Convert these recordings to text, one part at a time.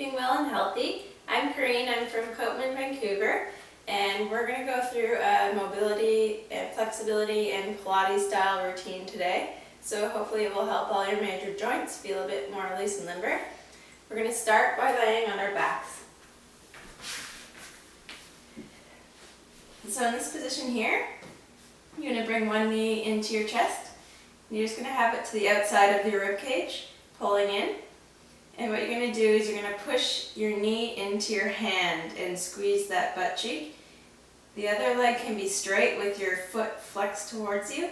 keeping well and healthy. I'm Corine, I'm from Coatman, Vancouver, and we're going to go through a mobility and flexibility and Pilates style routine today. So hopefully it will help all your major joints feel a bit more loose and limber. We're going to start by laying on our backs. So in this position here, you're going to bring one knee into your chest. And you're just going to have it to the outside of your rib cage, pulling in. And what you're going to do is you're going to push your knee into your hand and squeeze that butt cheek. The other leg can be straight with your foot flexed towards you.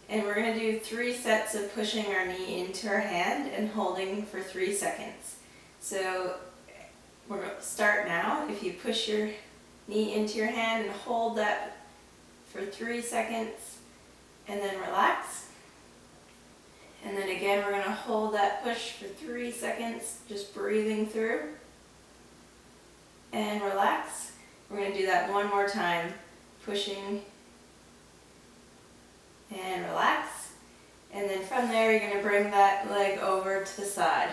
And we're going to do 3 sets of pushing our knee into our hand and holding for 3 seconds. So we're going to start now. If you push your knee into your hand and hold that for 3 seconds and then relax. And then again, we're going to hold that push for 3 seconds, just breathing through. And relax. We're going to do that one more time. Pushing and relax. And then from there, you're going to bring that leg over to the side.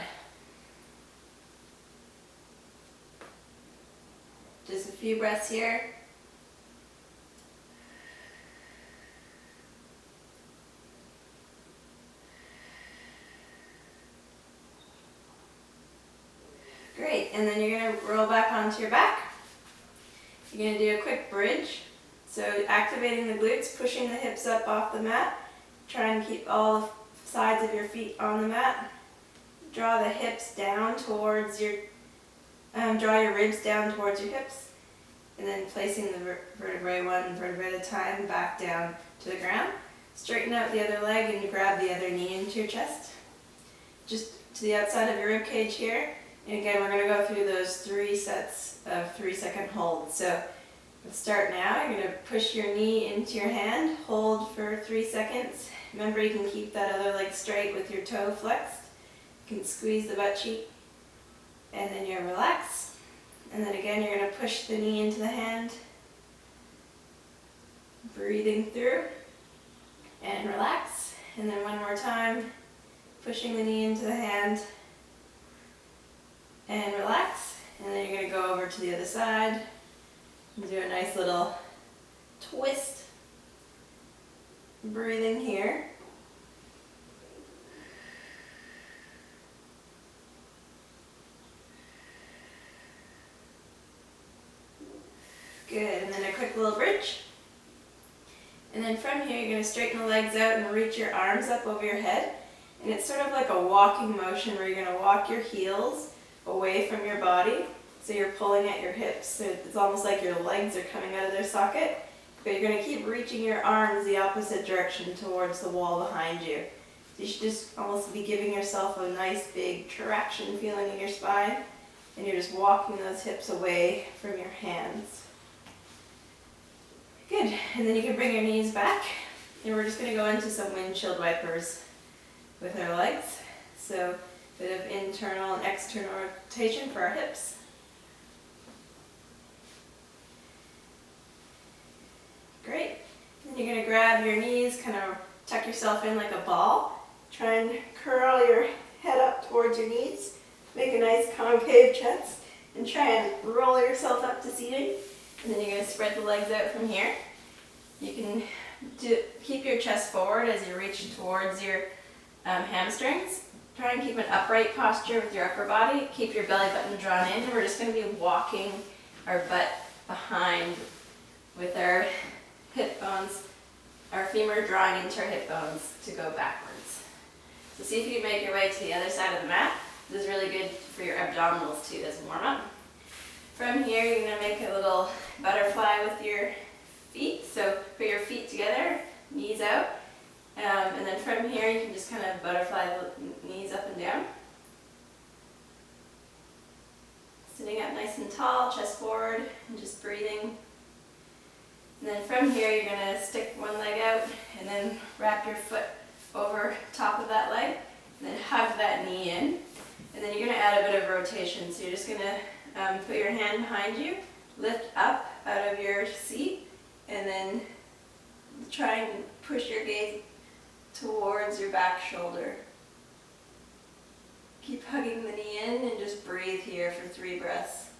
Just a few breaths here. Great, and then you're going to roll back onto your back. You're going to do a quick bridge. So activating the glutes, pushing the hips up off the mat. Try and keep all the sides of your feet on the mat. Draw the hips down towards your, draw your ribs down towards your hips. And then placing the vertebrae one vertebrae at a time back down to the ground. Straighten out the other leg and grab the other knee into your chest. Just to the outside of your rib cage here. And again, we're going to go through those 3 sets of 3-second holds. So let's start now. You're going to push your knee into your hand, hold for 3 seconds. Remember, you can keep that other leg straight with your toe flexed. You can squeeze the butt cheek, and then you relax. And then again, you're going to push the knee into the hand, breathing through, and relax. And then one more time, pushing the knee into the hand, and relax. And then you're going to go over to the other side and do a nice little twist. Breathing here. Good, and then a quick little bridge. And then from here, you're going to straighten the legs out and reach your arms up over your head. And it's sort of like a walking motion where you're going to walk your heels away from your body, so you're pulling at your hips. So it's almost like your legs are coming out of their socket, but you're going to keep reaching your arms the opposite direction towards the wall behind you. So you should just almost be giving yourself a nice big traction feeling in your spine, and you're just walking those hips away from your hands. Good, and then you can bring your knees back, and we're just going to go into some windshield wipers with our legs. So a bit of internal and external rotation for our hips. Great. Then you're going to grab your knees, kind of tuck yourself in like a ball. Try and curl your head up towards your knees. Make a nice concave chest. And try and roll yourself up to seating. And then you're going to spread the legs out from here. You can keep your chest forward as you reach towards your hamstrings. Try and keep an upright posture with your upper body. Keep your belly button drawn in. And we're just going to be walking our butt behind with our hip bones, our femur drawing into our hip bones to go backwards. So see if you can make your way to the other side of the mat. This is really good for your abdominals too as a warm-up. From here, you're going to make a little butterfly with your feet. So put your feet together, knees out. And then from here, you can just kind of butterfly the knees up and down. Sitting up nice and tall, chest forward, and just breathing. And then from here, you're going to stick one leg out and then wrap your foot over top of that leg. And then hug that knee in. And then you're going to add a bit of rotation. So you're just going to put your hand behind you, lift up out of your seat, and then try and push your gaze towards your back shoulder. Keep hugging the knee in and just breathe here for 3 breaths.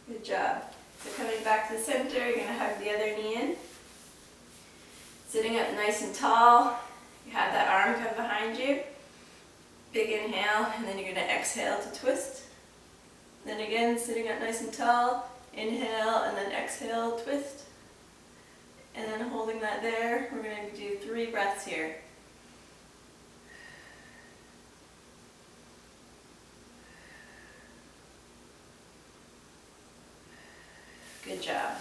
Good job. So coming back to the center, you're going to hug the other knee in. Sitting up nice and tall. You have that arm come behind you. Big inhale, and then you're going to exhale to twist. Then again, sitting up nice and tall. Inhale, and then exhale, twist. And then holding that there, we're going to do 3 breaths here. Good job.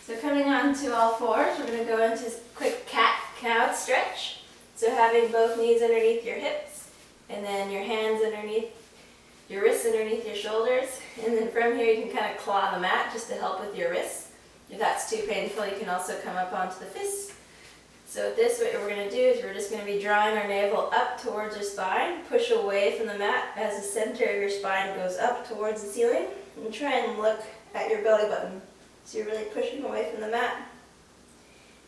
So coming on to all fours, we're going to go into quick cat-cow stretch. So having both knees underneath your hips, and then your hands underneath, your wrists underneath your shoulders. And then from here you can kind of claw the mat just to help with your wrists. If that's too painful, you can also come up onto the fists. So with this, what we're going to do is we're just going to be drawing our navel up towards your spine. Push away from the mat as the center of your spine goes up towards the ceiling. And try and look at your belly button. So you're really pushing away from the mat.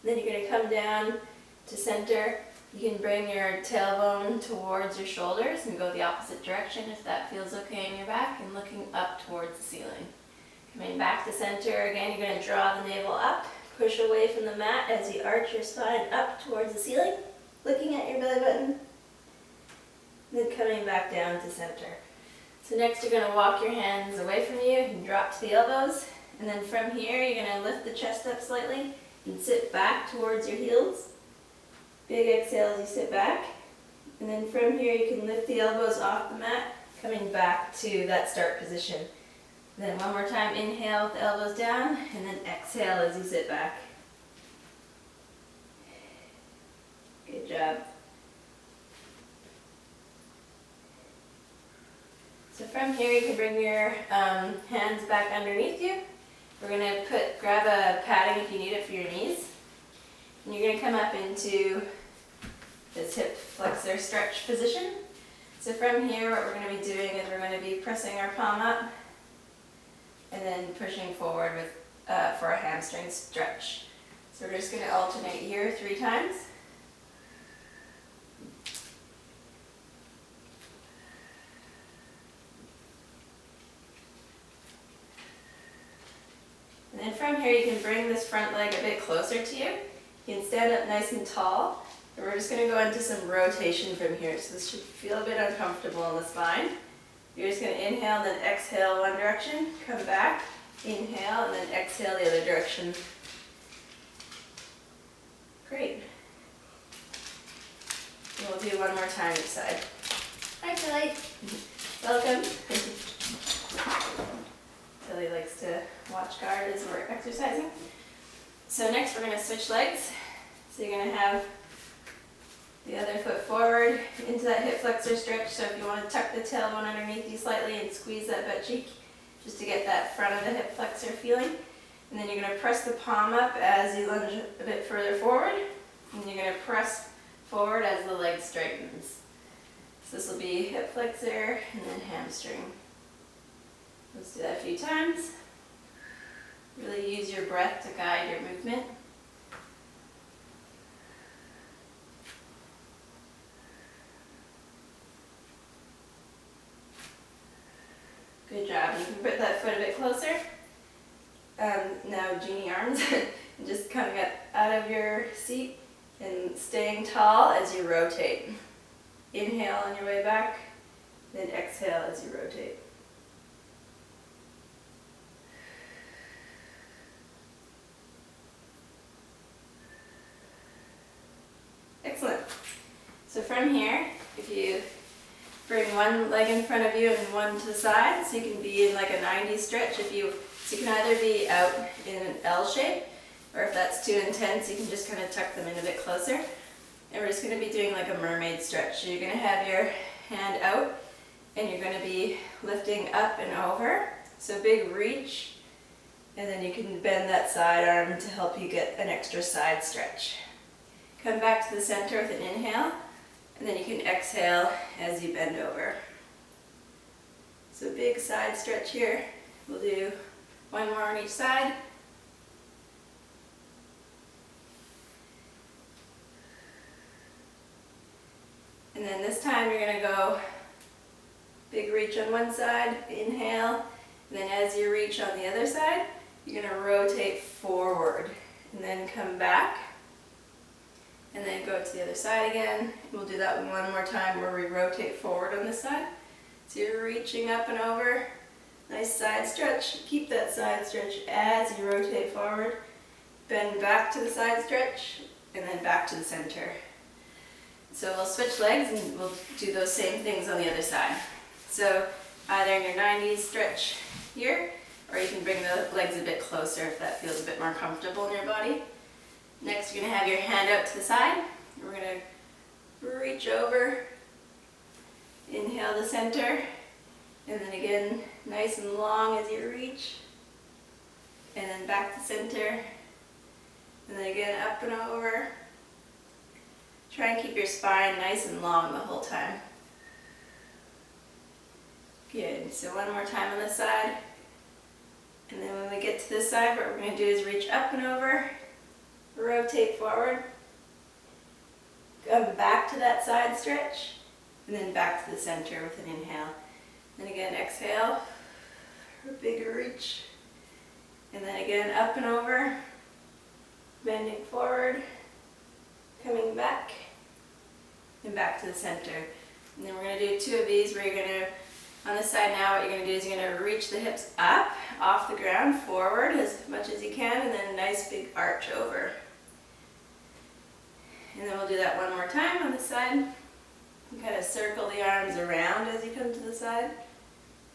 Then you're going to come down to center. You can bring your tailbone towards your shoulders and go the opposite direction if that feels okay in your back, and looking up towards the ceiling. Coming back to center, again, you're going to draw the navel up, push away from the mat as you arch your spine up towards the ceiling, looking at your belly button. Then coming back down to center. So next you're going to walk your hands away from you and drop to the elbows. And then from here, you're going to lift the chest up slightly and sit back towards your heels. Big exhale as you sit back. And then from here, you can lift the elbows off the mat, coming back to that start position. Then one more time, inhale with the elbows down, and then exhale as you sit back. Good job. So from here, you can bring your hands back underneath you. We're going to grab a padding if you need it for your knees. And you're going to come up into this hip flexor stretch position. So from here, what we're going to be doing is we're going to be pressing our palm up and then pushing forward with for a hamstring stretch. So we're just going to alternate here 3 times. And then from here, you can bring this front leg a bit closer to you. You can stand up nice and tall. And we're just going to go into some rotation from here. So this should feel a bit uncomfortable in the spine. You're just going to inhale, then exhale one direction, come back, inhale, and then exhale the other direction. Great. And we'll do one more time each side. Hi, Tilly. Welcome. Tilly likes to watch guard as we're exercising. So next we're going to switch legs. So you're going to have the other foot forward into that hip flexor stretch. So if you want to tuck the tailbone underneath you slightly and squeeze that butt cheek just to get that front of the hip flexor feeling. And then you're going to press the palm up as you lunge a bit further forward. And you're going to press forward as the leg straightens. So this will be hip flexor and then hamstring. Let's do that a few times. Really use your breath to guide your movement. Good job. You can put that foot a bit closer. Now genie arms. And just coming up out of your seat and staying tall as you rotate. Inhale on your way back, then exhale as you rotate. Excellent. So from here, if you bring one leg in front of you and one to the side, so you can be in like a 90 stretch. So you can either be out in an L shape, or if that's too intense, you can just kind of tuck them in a bit closer. And we're just going to be doing like a mermaid stretch. So you're going to have your hand out, and you're going to be lifting up and over. So big reach, and then you can bend that side arm to help you get an extra side stretch. Come back to the center with an inhale, and then you can exhale as you bend over. So big side stretch here. We'll do one more on each side. And then this time you're gonna go big reach on one side, inhale, and then as you reach on the other side, you're gonna rotate forward and then come back and then go to the other side again. We'll do that one more time where we rotate forward on this side. So you're reaching up and over, nice side stretch. Keep that side stretch as you rotate forward. Bend back to the side stretch and then back to the center. So we'll switch legs and we'll do those same things on the other side. So either in your 90s stretch here, or you can bring the legs a bit closer if that feels a bit more comfortable in your body. Next, you're going to have your hand out to the side. We're going to reach over, inhale the center, and then again, nice and long as you reach, and then back to center, and then again up and over. Try and keep your spine nice and long the whole time. Good, so one more time on this side. And then when we get to this side, what we're going to do is reach up and over, rotate forward, come back to that side stretch, and then back to the center with an inhale. Then again, exhale, a bigger reach, and then again up and over, bending forward, coming back, and back to the center. And then we're going to do two of these where you're going to, on this side now, what you're going to do is you're going to reach the hips up, off the ground, forward as much as you can, and then a nice big arch over. And then we'll do that one more time on this side. You kind of circle the arms around as you come to the side,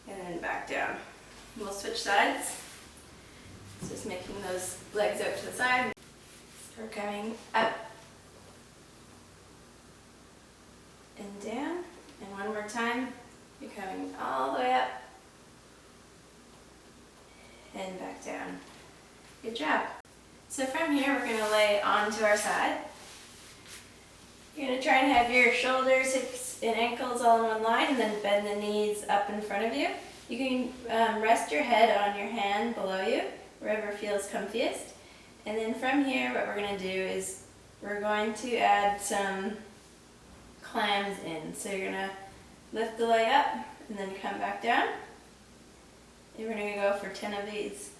and then back down. And we'll switch sides. So just making those legs out to the side. Start coming up and down. And one more time. You're coming all the way up and back down. Good job. So from here, we're going to lay onto our side. You're going to try and have your shoulders, hips, and ankles all in one line, and then bend the knees up in front of you. You can rest your head on your hand below you, wherever feels comfiest. And then from here, what we're going to do is we're going to add some clams in. So you're going to lift the leg up and then come back down. And we're going to go for 10 of these.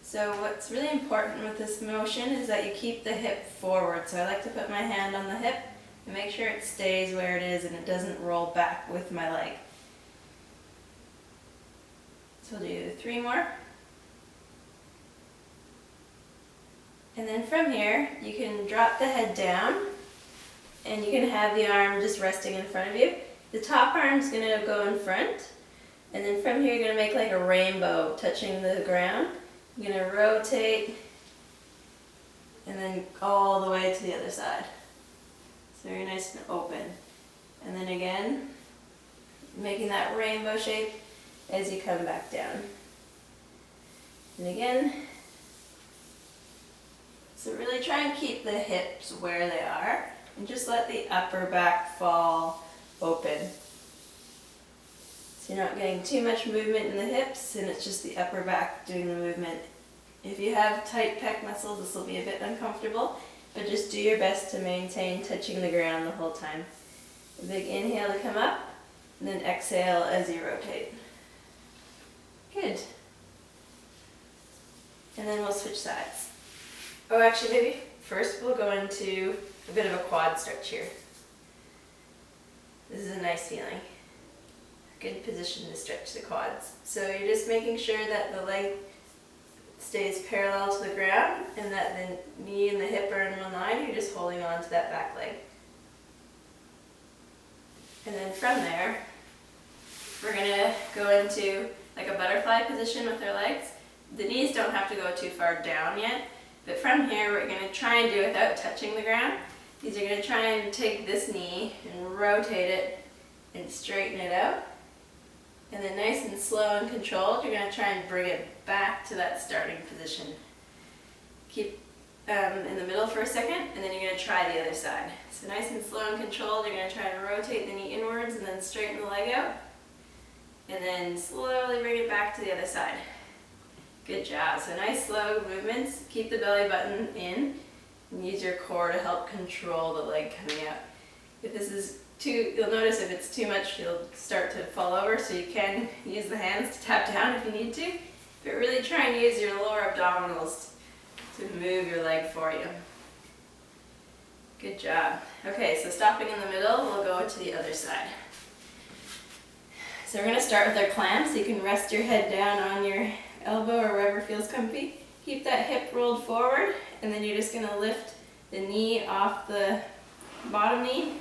So what's really important with this motion is that you keep the hip forward. So I like to put my hand on the hip and make sure it stays where it is and it doesn't roll back with my leg. So we'll do 3 more. And then from here, you can drop the head down and you can have the arm just resting in front of you. The top arm's going to go in front, and then from here you're going to make like a rainbow touching the ground. You're going to rotate and then all the way to the other side. So very nice and open. And then again, making that rainbow shape as you come back down. And again, so really try and keep the hips where they are and just let the upper back fall open. So you're not getting too much movement in the hips and it's just the upper back doing the movement. If you have tight pec muscles, this will be a bit uncomfortable, but just do your best to maintain touching the ground the whole time. A big inhale to come up, and then exhale as you rotate. Good. And then we'll switch sides. Oh, actually, maybe first we'll go into a bit of a quad stretch here. This is a nice feeling. Good position to stretch the quads. So you're just making sure that the leg stays parallel to the ground and that the knee and the hip are in one line. You're just holding on to that back leg. And then from there, we're going to go into like a butterfly position with our legs. The knees don't have to go too far down yet, but from here we're going to try and do it without touching the ground. Is you're going to try and take this knee and rotate it and straighten it out. And then nice and slow and controlled, you're going to try and bring it back to that starting position. Keep in the middle for a second, and then you're going to try the other side. So nice and slow and controlled, you're going to try and rotate the knee inwards and then straighten the leg out. And then slowly bring it back to the other side. Good job. So nice slow movements. Keep the belly button in. and use your core to help control the leg coming out. If this is too, you'll notice if it's too much, you'll start to fall over, so you can use the hands to tap down if you need to. But really try and use your lower abdominals to move your leg for you. Good job. Okay, so stopping in the middle, we'll go to the other side. So we're going to start with our clams, so you can rest your head down on your elbow or wherever feels comfy. Keep that hip rolled forward, and then you're just going to lift the knee off the bottom knee.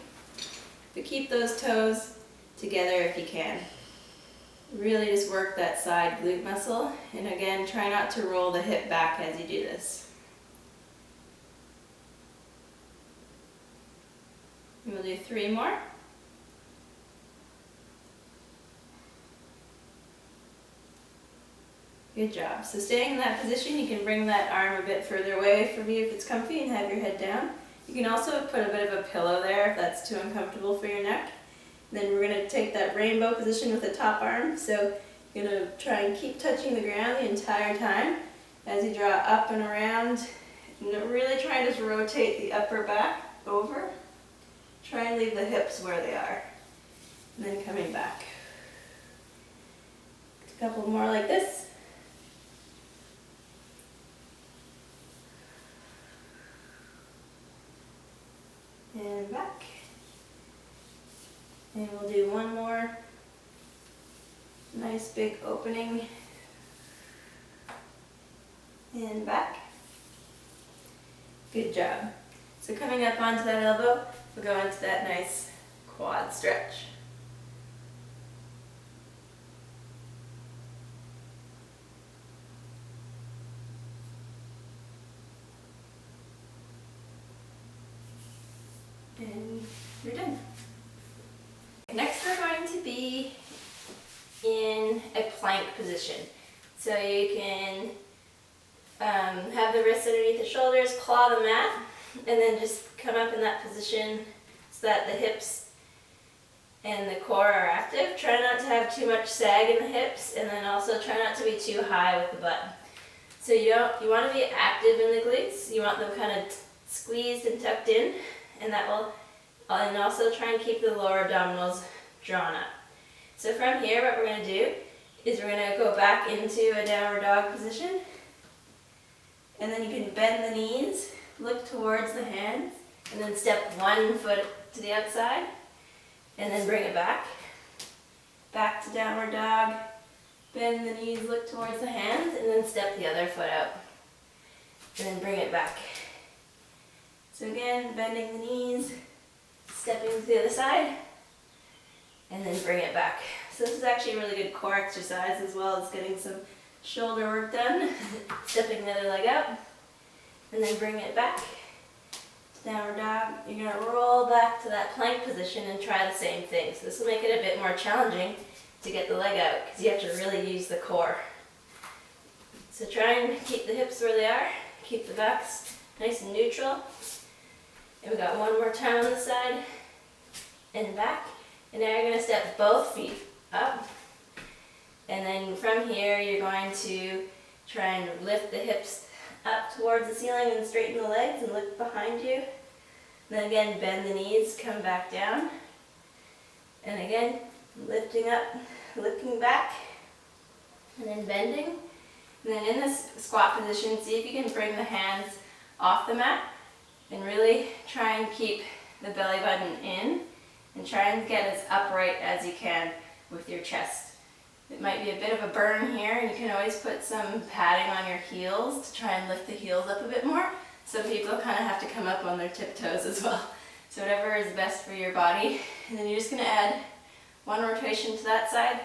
But keep those toes together if you can. Really just work that side glute muscle, and again, try not to roll the hip back as you do this. We'll do 3 more. Good job. So staying in that position, you can bring that arm a bit further away from you if it's comfy and have your head down. You can also put a bit of a pillow there if that's too uncomfortable for your neck. Then we're going to take that rainbow position with the top arm. So you're going to try and keep touching the ground the entire time as you draw up and around. And really try and just rotate the upper back over. Try and leave the hips where they are. And then coming back. A couple more like this. And back. And we'll do one more. Nice big opening. And back. Good job. So coming up onto that elbow, we'll go into that nice quad stretch. And you're done. Next we're going to be in a plank position. So you can have the wrists underneath the shoulders, claw the mat, and then just come up in that position so that the hips and the core are active. Try not to have too much sag in the hips, and then also try not to be too high with the butt. So you want to be active in the glutes. You want them kind of squeezed and tucked in, and that will, and also try and keep the lower abdominals drawn up. So from here, what we're going to do is we're going to go back into a downward dog position, and then you can bend the knees, look towards the hands, and then step one foot to the outside, and then bring it back. Back to downward dog, bend the knees, look towards the hands, and then step the other foot out, and then bring it back. So again, bending the knees, stepping to the other side, and then bring it back. So this is actually a really good core exercise as well as getting some shoulder work done. Stepping the other leg out, and then bring it back to downward dog. You're going to roll back to that plank position and try the same thing. So this will make it a bit more challenging to get the leg out because you have to really use the core. So try and keep the hips where they are, keep the backs nice and neutral. And we got one more time on the side and back. And now you're going to step both feet up. And then from here, you're going to try and lift the hips up towards the ceiling and straighten the legs and look behind you. And then again, bend the knees, come back down. And again, lifting up, looking back, and then bending. And then in this squat position, see if you can bring the hands off the mat and really try and keep the belly button in and try and get as upright as you can with your chest. It might be a bit of a burn here, and you can always put some padding on your heels to try and lift the heels up a bit more. Some people kind of have to come up on their tiptoes as well. So whatever is best for your body. And then you're just going to add one rotation to that side,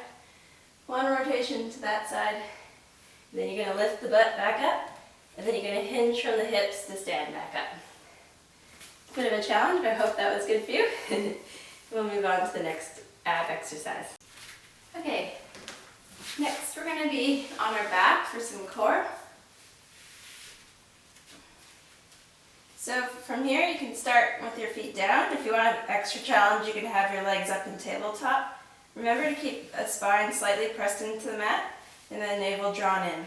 one rotation to that side. And then you're going to lift the butt back up, and then you're going to hinge from the hips to stand back up. Bit of a challenge, but I hope that was good for you. We'll move on to the next ab exercise. Okay, next we're going to be on our back for some core. So from here you can start with your feet down. If you want an extra challenge, you can have your legs up in tabletop. Remember to keep a spine slightly pressed into the mat and then navel drawn in.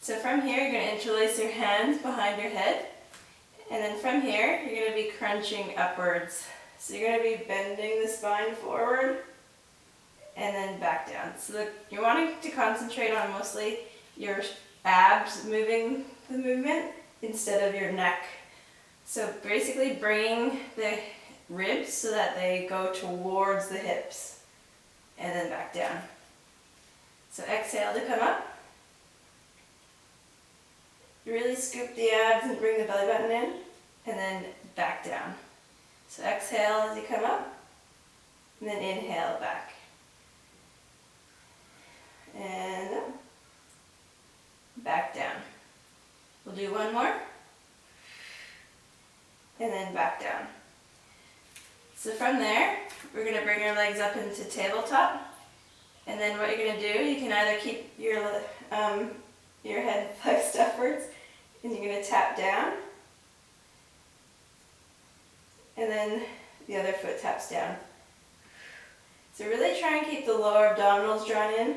So from here you're going to interlace your hands behind your head, And then from here, you're going to be crunching upwards. So you're going to be bending the spine forward and then back down. So you're wanting to concentrate on mostly your abs moving the movement instead of your neck. So basically bringing the ribs so that they go towards the hips and then back down. So exhale to come up. Really scoop the abs and bring the belly button in, and then back down. So exhale as you come up, and then inhale back. And up. Back down. We'll do one more, and then back down. So from there, we're going to bring our legs up into tabletop, and then what you're going to do, you can either keep your head flexed upwards, and you're going to tap down, and then the other foot taps down. So really try and keep the lower abdominals drawn in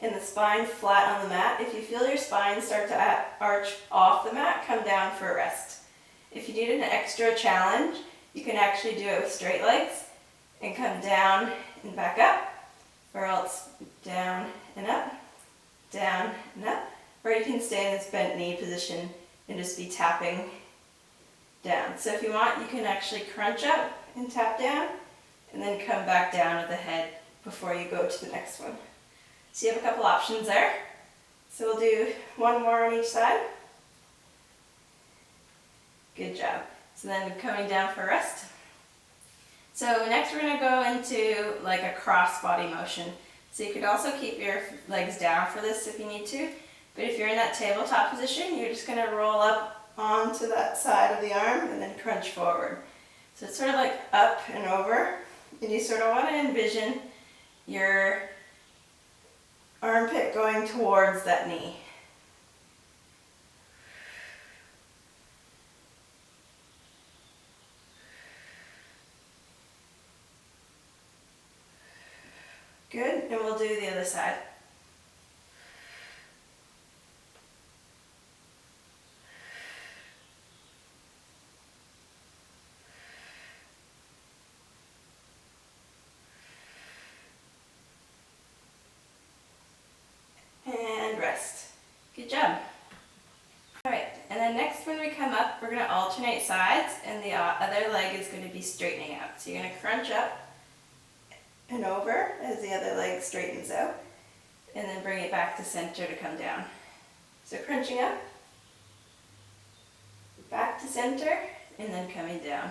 and the spine flat on the mat. If you feel your spine start to arch off the mat, come down for a rest. If you need an extra challenge, you can actually do it with straight legs and come down and back up, or else down and up, down and up. Or you can stay in this bent knee position and just be tapping down. So if you want, you can actually crunch up and tap down, and then come back down with the head before you go to the next one. So you have a couple options there. So we'll do one more on each side. Good job. So then coming down for rest. So next we're going to go into like a cross body motion. So you could also keep your legs down for this if you need to. But if you're in that tabletop position, you're just going to roll up onto that side of the arm and then crunch forward. So it's sort of like up and over. And you sort of want to envision your armpit going towards that knee. Good, and we'll do the other side. And rest. Good job. Alright, and then next when we come up, we're going to alternate sides, and the other leg is going to be straightening out. So you're going to crunch up and over as the other leg straightens out, and then bring it back to center to come down. So crunching up, back to center, and then coming down.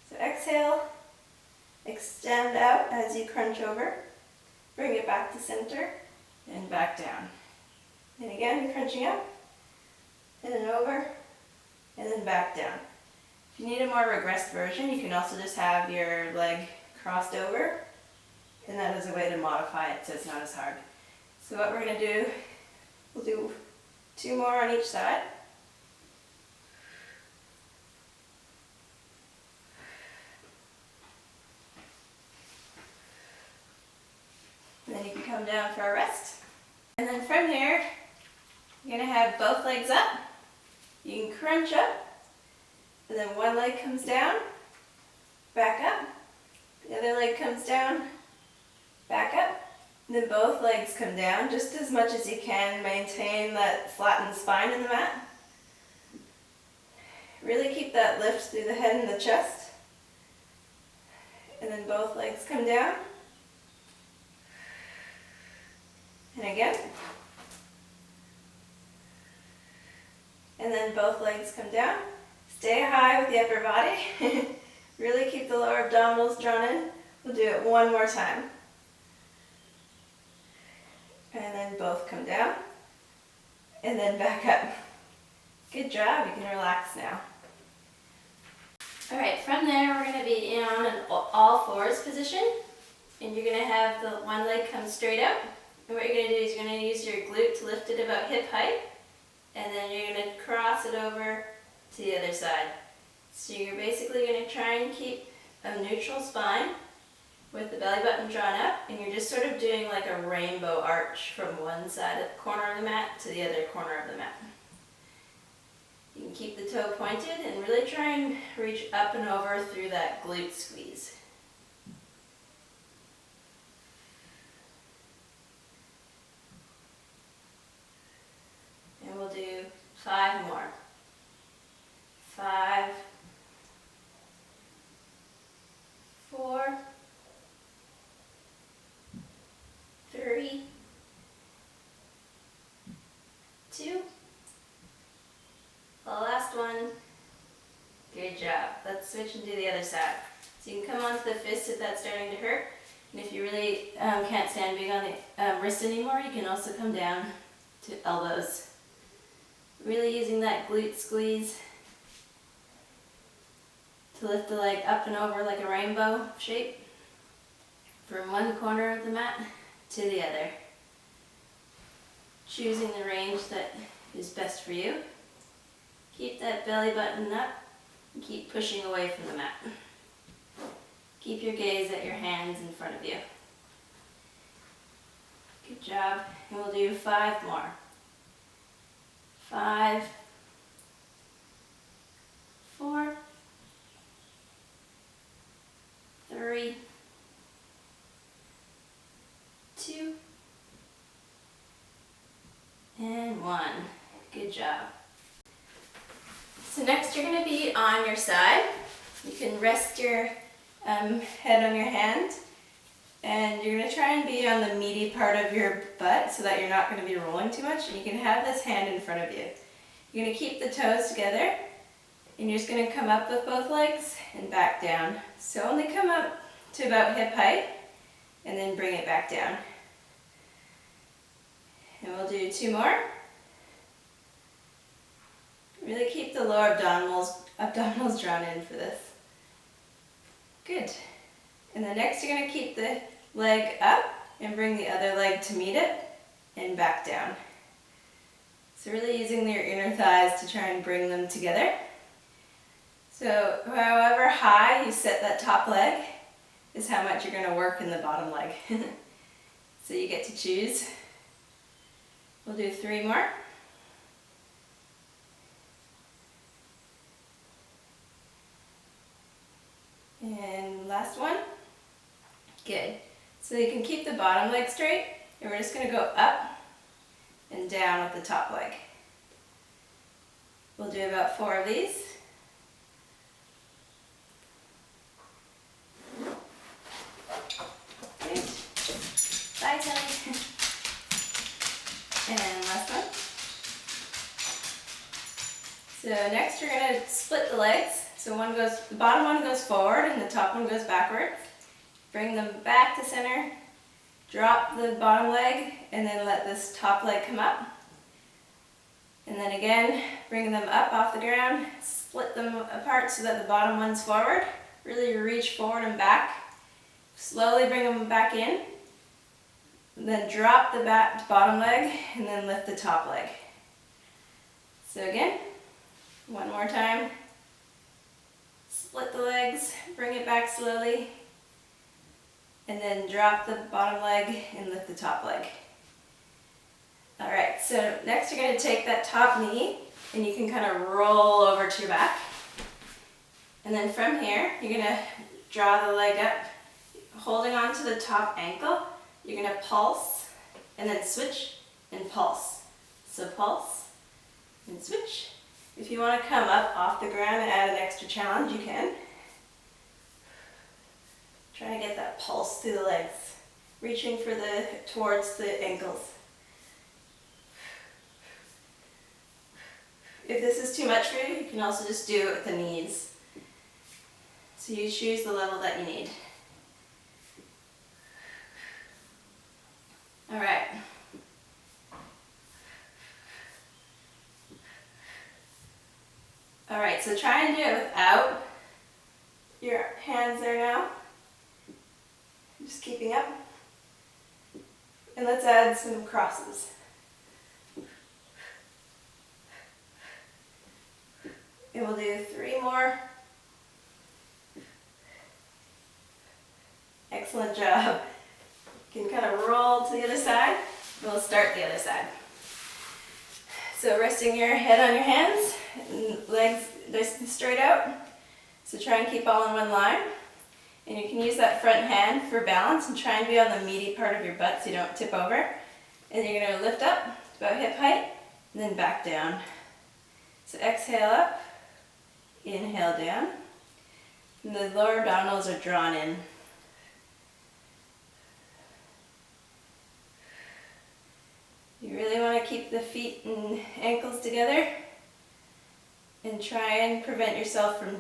So exhale, extend out as you crunch over, bring it back to center, and back down. And again, you're crunching up, and then over, and then back down. If you need a more regressed version, you can also just have your leg crossed over, and that is a way to modify it so it's not as hard. So what we're going to do, we'll do 2 more on each side. And then you can come down for a rest. And then from here, you're going to have both legs up. You can crunch up, and then one leg comes down, back up. The other leg comes down, back up. And then both legs come down just as much as you can. Maintain that flattened spine in the mat. Really keep that lift through the head and the chest. And then both legs come down. And again. And then both legs come down. Stay high with the upper body. Really keep the lower abdominals drawn in. We'll do it one more time. And then both come down. And then back up. Good job. You can relax now. Alright, from there we're going to be on an all fours position. And you're going to have the one leg come straight up. And what you're going to do is you're going to use your glute to lift it about hip height. And then you're going to cross it over to the other side. So you're basically going to try and keep a neutral spine with the belly button drawn up, and you're just sort of doing like a rainbow arch from one side of the corner of the mat to the other corner of the mat. You can keep the toe pointed and really try and reach up and over through that glute squeeze. And we'll do 5 more. 5, 4, 3, 2. The last one. Good job. Let's switch and do the other side. So you can come onto the fist if that's starting to hurt. And if you really can't stand big on the wrist anymore, you can also come down to elbows. Really using that glute squeeze to lift the leg up and over like a rainbow shape from one corner of the mat to the other. Choosing the range that is best for you. Keep that belly button up and keep pushing away from the mat. Keep your gaze at your hands in front of you. Good job. And we'll do 5 more. 5, 4, 3, 2, and 1. Good job. So next you're going to be on your side. You can rest your head on your hand, and you're going to try and be on the meaty part of your butt so that you're not going to be rolling too much, and you can have this hand in front of you. You're going to keep the toes together, and you're just going to come up with both legs and back down. So only come up to about hip height, and then bring it back down. And we'll do 2 more. Really keep the lower abdominals drawn in for this. Good. And then next you're going to keep the leg up and bring the other leg to meet it and back down. So really using your inner thighs to try and bring them together. So however high you set that top leg is how much you're going to work in the bottom leg. So you get to choose. We'll do 3 more. And last one. Good. So you can keep the bottom leg straight, and we're just going to go up and down with the top leg. We'll do about 4 of these. Good. Bye, Tony. And last one. So next you're going to split the legs. So the bottom one goes forward and the top one goes backwards. Bring them back to center, drop the bottom leg, and then let this top leg come up. And then again, bring them up off the ground, split them apart so that the bottom one's forward. Really reach forward and back. Slowly bring them back in. And then drop the bottom leg and then lift the top leg. So again, one more time. Split the legs, bring it back slowly, and then drop the bottom leg and lift the top leg. Alright, so next you're going to take that top knee and you can kind of roll over to your back. And then from here, you're going to draw the leg up, holding on to the top ankle. You're going to pulse and then switch and pulse. So pulse and switch. If you want to come up off the ground and add an extra challenge, you can. Try to get that pulse through the legs, reaching towards the ankles. If this is too much for you, you can also just do it with the knees. So you choose the level that you need. All right. All right, so try and do it without your hands there now. Just keeping up. And let's add some crosses. And we'll do 3 more. Excellent job. You can kind of roll to the other side. We'll start the other side. So resting your head on your hands, legs nice and straight out. So try and keep all in one line. And you can use that front hand for balance and try and be on the meaty part of your butt so you don't tip over. And you're going to lift up to about hip height and then back down. So exhale up, inhale down. And the lower abdominals are drawn in. You really want to keep the feet and ankles together and try and prevent yourself from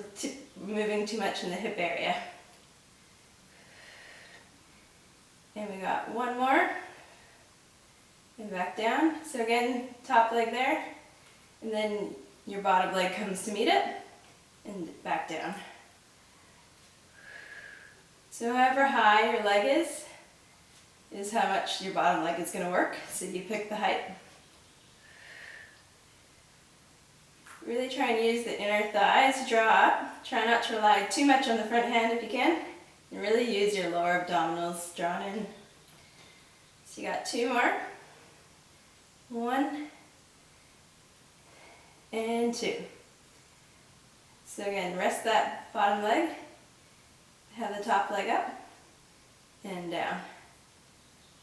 moving too much in the hip area. And we got one more. And back down. So again, top leg there. And then your bottom leg comes to meet it. And back down. So however high your leg is how much your bottom leg is going to work. So you pick the height. Really try and use the inner thighs to draw up. Try not to rely too much on the front hand if you can. And really use your lower abdominals drawn in. So you got two more. 1 and 2. So again, rest that bottom leg. Have the top leg up and down.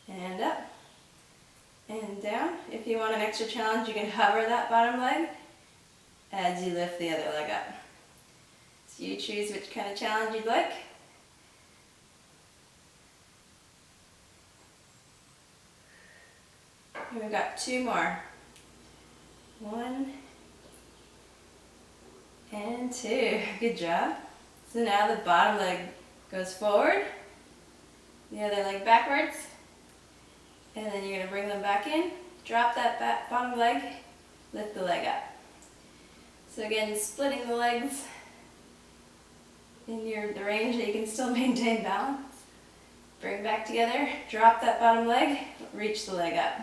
And up and down. If you want an extra challenge, you can hover that bottom leg as you lift the other leg up. So you choose which kind of challenge you'd like. And we've got 2 more. 1 and 2. Good job. So now the bottom leg goes forward, the other leg backwards, and then you're going to bring them back in, drop that bottom leg, lift the leg up. So again, splitting the legs in the range that you can still maintain balance. Bring back together, drop that bottom leg, reach the leg up.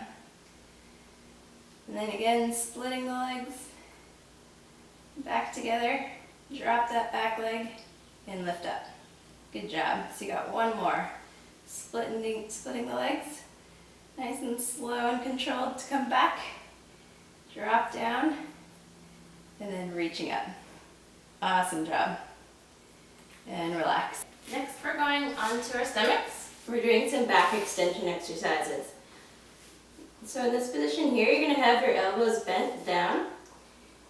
And then again, splitting the legs, back together, drop that back leg, and lift up. Good job. So you got one more. Splitting the legs, nice and slow and controlled to come back, drop down, and then reaching up. Awesome job. And relax. Next we're going onto our stomachs. We're doing some back extension exercises. So in this position here, you're going to have your elbows bent down.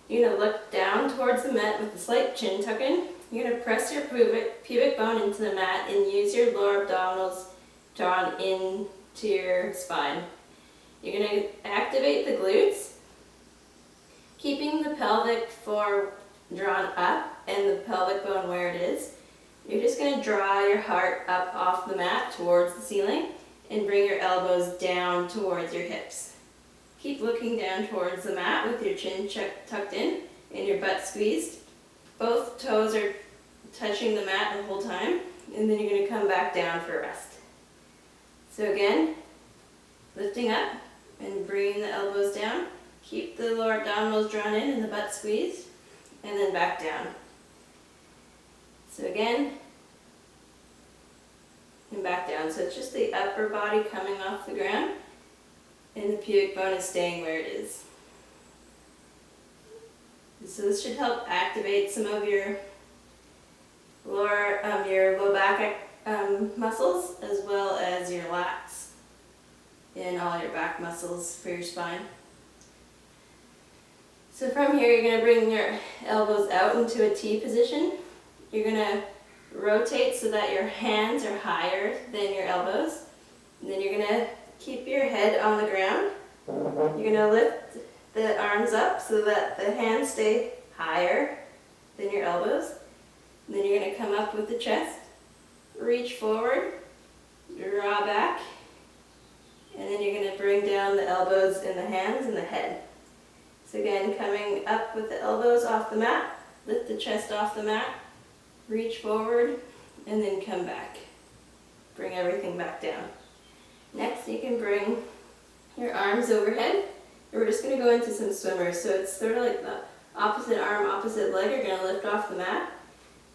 You're going to look down towards the mat with a slight chin tuck in. You're going to press your pubic bone into the mat and use your lower abdominals drawn into your spine. You're going to activate the glutes, keeping the pelvic floor drawn up and the pelvic bone where it is. You're just going to draw your heart up off the mat towards the ceiling and bring your elbows down towards your hips. Keep looking down towards the mat with your chin tucked in and your butt squeezed. Both toes are touching the mat the whole time, and then you're going to come back down for a rest. So again, lifting up and bringing the elbows down. Keep the lower abdominals drawn in and the butt squeezed, and then back down. So again, and back down. So it's just the upper body coming off the ground, and the pubic bone is staying where it is. So this should help activate some of your low back muscles, as well as your lats and all your back muscles for your spine. So from here, you're going to bring your elbows out into a T position. You're going to rotate so that your hands are higher than your elbows. And then you're going to keep your head on the ground. You're going to lift the arms up so that the hands stay higher than your elbows. And then you're going to come up with the chest, reach forward, draw back, and then you're going to bring down the elbows and the hands and the head. So again, coming up with the elbows off the mat, lift the chest off the mat, reach forward, and then come back. Bring everything back down. Next, you can bring your arms overhead. And we're just going to go into some swimmers. So it's sort of like the opposite arm, opposite leg. You're going to lift off the mat.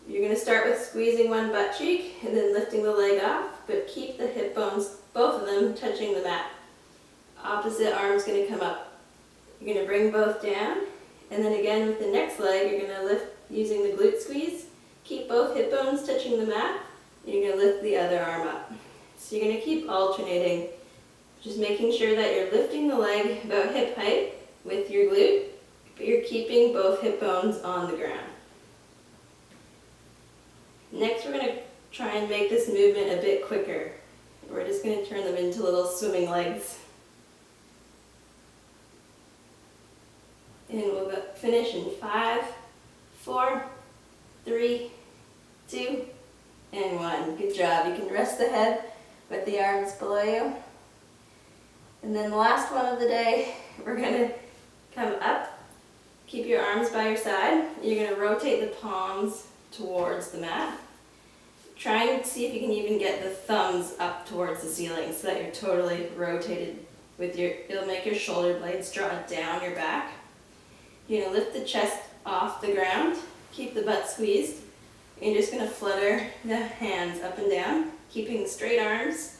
You're going to start with squeezing one butt cheek and then lifting the leg off, but keep the hip bones, both of them, touching the mat. Opposite arm's going to come up. You're going to bring both down And then again with the next leg, you're going to lift using the glute squeeze. Keep both hip bones touching the mat. And you're going to lift the other arm up. So you're going to keep alternating, just making sure that you're lifting the leg about hip height with your glute, but you're keeping both hip bones on the ground. Next, we're going to try and make this movement a bit quicker. We're just going to turn them into little swimming legs. And we'll finish in 5, 4, 3, 2, and 1. Good job. You can rest the head with the arms below you. And then the last one of the day, we're going to come up, keep your arms by your side. You're going to rotate the palms towards the mat. Try and see if you can even get the thumbs up towards the ceiling so that you're totally rotated with it'll make your shoulder blades draw down your back. You're going to lift the chest off the ground, keep the butt squeezed. You're just going to flutter the hands up and down, keeping straight arms.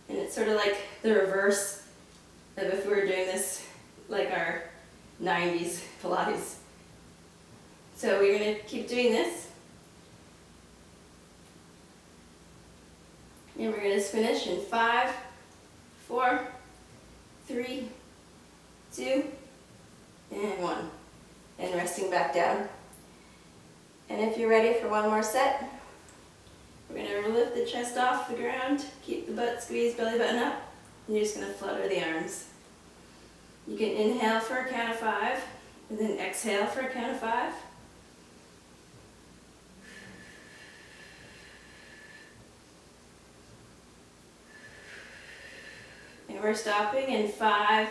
And it's sort of like the reverse of if we were doing this like our 90s Pilates. So we're going to keep doing this. And we're going to finish in 5, 4, 3, 2, and 1. And resting back down. And if you're ready for one more set, we're going to lift the chest off the ground, keep the butt squeezed, belly button up, and you're just going to flutter the arms. You can inhale for a count of 5, and then exhale for a count of 5. And we're stopping in 5,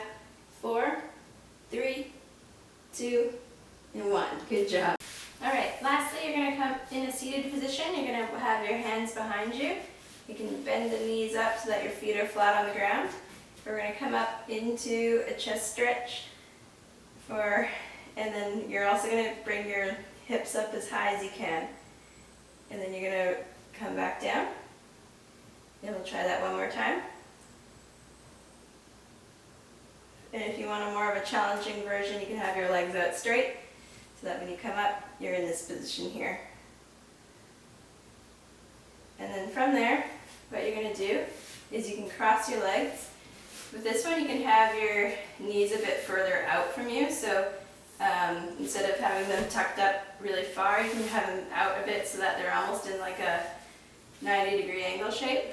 4, 3, 2, and 1. Good job. All right, lastly, you're going to come in a seated position. You're going to have your hands behind you. You can bend the knees up so that your feet are flat on the ground. We're going to come up into a chest stretch, and then you're also going to bring your hips up as high as you can. And then you're going to come back down. And we'll try that one more time. And if you want a more of a challenging version, you can have your legs out straight, so that when you come up, you're in this position here. And then from there, what you're going to do is you can cross your legs. With this one, you can have your knees a bit further out from you, so instead of having them tucked up really far, you can have them out a bit so that they're almost in like a 90-degree angle shape.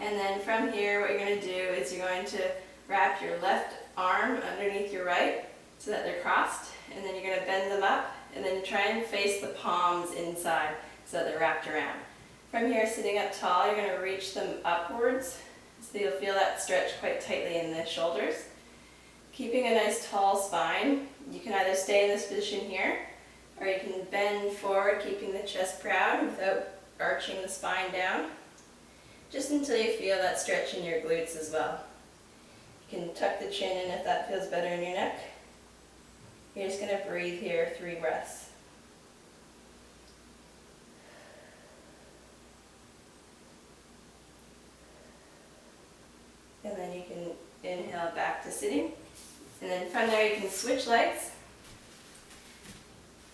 And then from here, what you're going to do is you're going to wrap your left arm underneath your right so that they're crossed, and then you're going to bend them up, and then try and face the palms inside so that they're wrapped around. From here, sitting up tall, you're going to reach them upwards, so you'll feel that stretch quite tightly in the shoulders. Keeping a nice tall spine, you can either stay in this position here, or you can bend forward, keeping the chest proud without arching the spine down, just until you feel that stretch in your glutes as well. You can tuck the chin in if that feels better in your neck. You're just going to breathe here 3 breaths. And then you can inhale back to sitting. And then from there you can switch legs.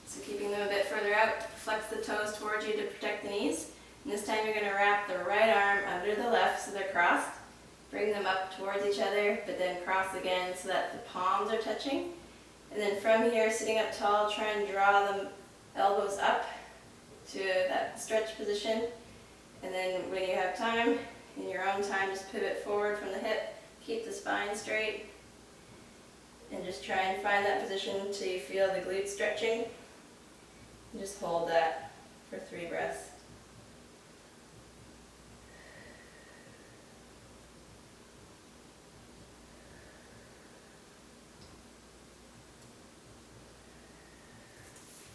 So keeping them a bit further out, flex the toes towards you to protect the knees. And this time you're going to wrap the right arm under the left so they're crossed. Bring them up towards each other, but then cross again so that the palms are touching. And then from here, sitting up tall, try and draw the elbows up to that stretch position. And then when you have time, in your own time, just pivot forward from the hip, keep the spine straight, and just try and find that position until you feel the glutes stretching. And just hold that for 3 breaths.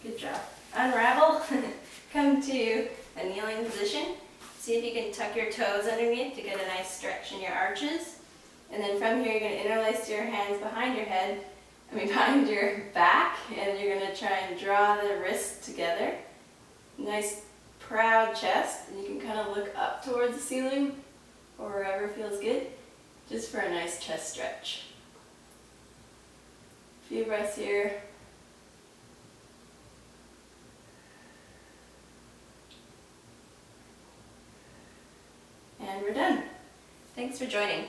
Good job. Unravel, come to a kneeling position. See if you can tuck your toes underneath to get a nice stretch in your arches. And then from here, you're going to interlace your hands behind your back, and you're going to try and draw the wrists together. Nice proud chest, and you can kind of look up towards the ceiling or wherever feels good, just for a nice chest stretch. Few breaths here. And we're done. Thanks for joining.